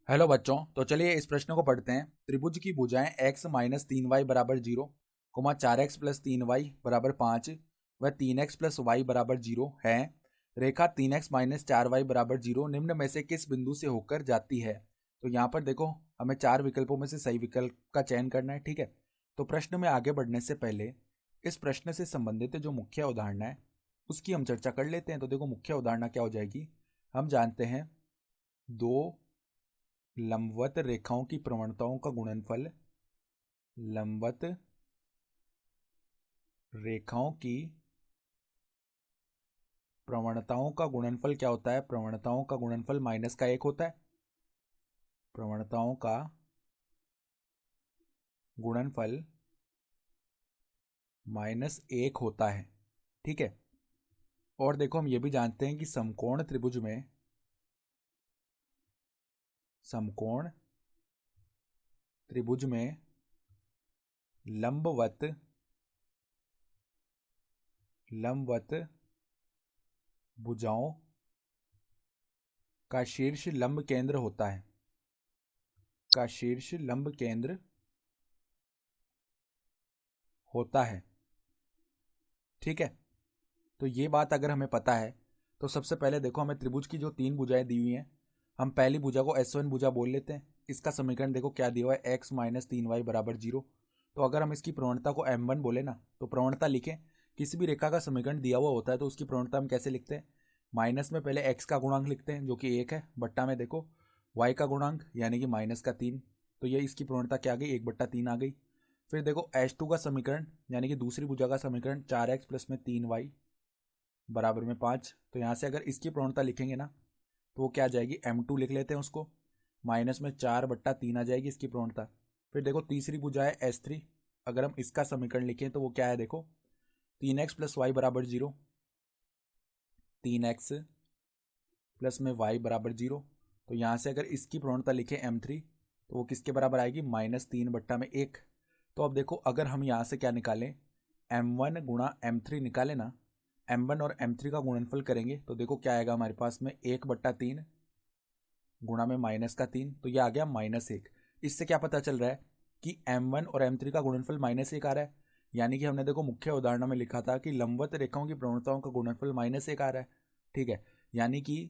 Hello बच्चों, तो चलिए इस प्रश्न को पढ़ते हैं। त्रिभुज की भुजाएं x माइनस 3y बराबर 0, 4x प्लस 3y बराबर 5 व 3x प्लस वाई बराबर 0 है। रेखा 3x माइनस 4y बराबर 0 निम्न में से किस बिंदु से होकर जाती है? तो यहाँ पर देखो, हमें चार विकल्पों में से सही विकल्प का चयन करना है। ठीक है, तो प्रश्न में आगे बढ़ने से पहले इस प्रश्न से संबंधित जो मुख्य उदाहरण है उसकी हम चर्चा कर लेते हैं। तो देखो, मुख्य उदाहरण क्या हो जाएगी। हम जानते हैं दो लंबवत रेखाओं की प्रवणताओं का गुणनफल, लंबवत रेखाओं की प्रवणताओं का गुणनफल क्या होता है? प्रवणताओं का गुणनफल माइनस का एक होता है। प्रवणताओं का गुणनफल माइनस एक होता है। ठीक है, और देखो, हम ये भी जानते हैं कि समकोण त्रिभुज में समकोण त्रिभुज में लंबवत लंबवत भुजाओं का शीर्ष लंब केंद्र होता है, का शीर्ष लंब केंद्र होता है। ठीक है, तो ये बात अगर हमें पता है तो सबसे पहले देखो, हमें त्रिभुज की जो तीन भुजाएं दी हुई हैं, हम पहली भुजा को S1 भुजा बोल लेते हैं। इसका समीकरण देखो क्या दिया हुआ है, x माइनस 3y बराबर 0। तो अगर हम इसकी प्रवणता को m1 बोले ना, तो प्रवणता लिखें। किसी भी रेखा का समीकरण दिया हुआ होता है तो उसकी प्रवणता हम कैसे लिखते हैं? माइनस में पहले x का गुणांक लिखते हैं जो कि 1 है, बट्टा में देखो y का गुणांक यानी कि माइनस का 3। तो ये इसकी प्रवणता क्या आ गई, 1/3 आ गई। फिर देखो H2 का समीकरण यानी कि दूसरी भुजा का समीकरण 4x प्लस में 3y बराबर में 5। तो यहाँ से अगर इसकी प्रवणता लिखेंगे ना तो वो क्या आ जाएगी, m2 लिख लेते हैं उसको, माइनस में 4/3 आ जाएगी इसकी प्रवणता। फिर देखो तीसरी भुजा है S3, अगर हम इसका समीकरण लिखें तो वो क्या है, देखो 3x प्लस वाई बराबर 0, 3x प्लस में y बराबर 0। तो यहाँ से अगर इसकी प्रवणता लिखें m3 तो वो किसके बराबर आएगी, -3/1। तो अब देखो, अगर हम यहाँ से क्या निकालें, m1 गुणा m3 निकालें ना, m1 और m3 का गुणनफल करेंगे तो देखो क्या आएगा हमारे पास में, 1/3 गुणा में -3, तो ये आ गया -1। इससे क्या पता चल रहा है कि m1 और m3 का गुणनफल -1 आ रहा है। यानी कि हमने देखो मुख्य उदाहरण में लिखा था कि लंबवत रेखाओं की प्रवणताओं का गुणनफल -1 आ रहा है। ठीक है, यानी कि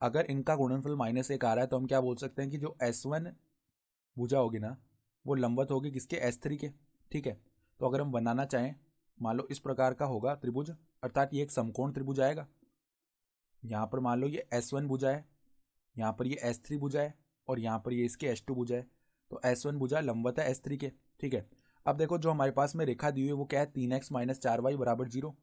अगर इनका गुणनफल -1 आ रहा है तो हम क्या बोल सकते हैं कि जो S1 भुजा होगी ना वो लंबवत होगी किसके, S3 के। ठीक है, तो अगर हम बनाना चाहें, मान लो इस प्रकार का होगा त्रिभुज, अर्थात ये एक समकोण त्रिभुज आएगा। यहाँ पर मान लो ये S1 भुजा है, यहाँ पर ये S3 भुजा है और यहाँ पर ये इसके S2 भुजा है। तो S1 भुजा लंबवत है S3 के। ठीक है, अब देखो जो हमारे पास में रेखा दी हुई है वो क्या है, 3x माइनस 4y बराबर 0।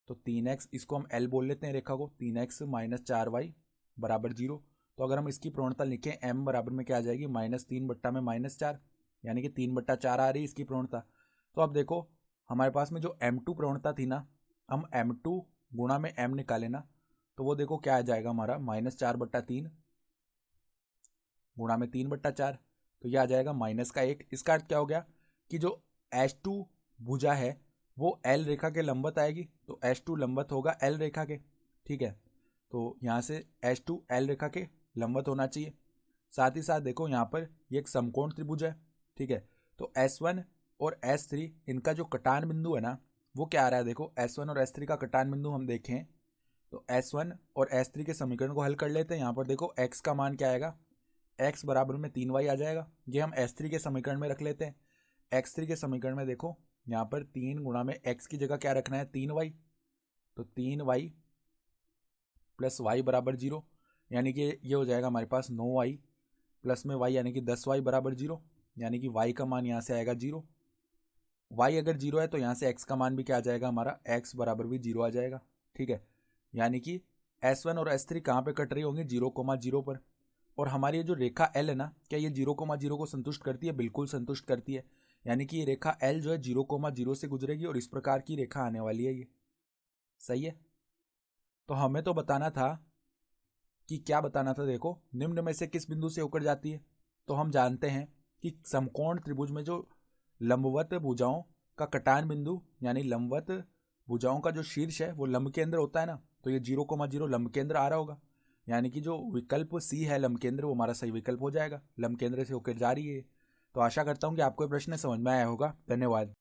तो 3x, इसको हम L बोल लेते हैं रेखा को, 3x माइनस 4y बराबर 0। तो अगर हम इसकी प्रवणता लिखें, m बराबर में क्या आ जाएगी, -3/4, यानी कि 3/4 आ रही है इसकी प्रवणता। तो अब देखो हमारे पास में जो m2 प्रवणता थी ना, हम m2 गुणा में m निकाले ना तो वो देखो क्या आ जाएगा हमारा, -4/3 गुणा में 3/4। तो ये आ जाएगा -1। इसका अर्थ क्या हो गया कि जो H2 भुजा है वो L रेखा के लंबवत आएगी, तो H2 लंबवत होगा L रेखा के। ठीक है, तो यहाँ से H2 L रेखा के लंबवत होना चाहिए। साथ ही साथ देखो यहाँ पर ये एक समकोण त्रिभुज है। ठीक है, तो S1 और S3 इनका जो कटान बिंदु है ना वो क्या आ रहा है, देखो S1 और S3 का कटान बिंदु हम देखें तो S1 और S3 के समीकरण को हल कर लेते हैं। यहाँ पर देखो x का मान क्या आएगा, x बराबर में 3y आ जाएगा। ये हम S3 के समीकरण में रख लेते हैं। x3 के समीकरण में देखो यहाँ पर 3 गुणा में x की जगह क्या रखना है, 3y। तो 3y प्लस y बराबर 0, यानी कि ये हो जाएगा हमारे पास 9y प्लस में y यानी कि 10y बराबर 0, यानी कि y का मान यहाँ से आएगा 0। y अगर 0 है तो यहाँ से x का मान भी क्या आ जाएगा हमारा, x बराबर भी 0 आ जाएगा। ठीक है, यानी कि S1 और S3 कहाँ पे कट रही होंगी, 0,0 पर। और हमारी ये जो रेखा L है ना, क्या ये 0,0 को संतुष्ट करती है? बिल्कुल संतुष्ट करती है। यानी कि ये रेखा L जो है 0,0 से गुजरेगी और इस प्रकार की रेखा आने वाली है ये। सही है, तो हमें तो बताना था कि क्या बताना था, देखो निम्न में से किस बिंदु से होकर जाती है। तो हम जानते हैं कि समकोण त्रिभुज में जो लंबवत भुजाओं का कटान बिंदु यानी लंबवत भुजाओं का जो शीर्ष है वो लंब केंद्र होता है ना, तो ये 0,0 लंब केंद्र आ रहा होगा। यानी कि जो विकल्प सी है लंब केंद्र वो हमारा सही विकल्प हो जाएगा, लंब केंद्र से होकर जा रही है। तो आशा करता हूँ कि आपको ये प्रश्न समझ में आया होगा। धन्यवाद।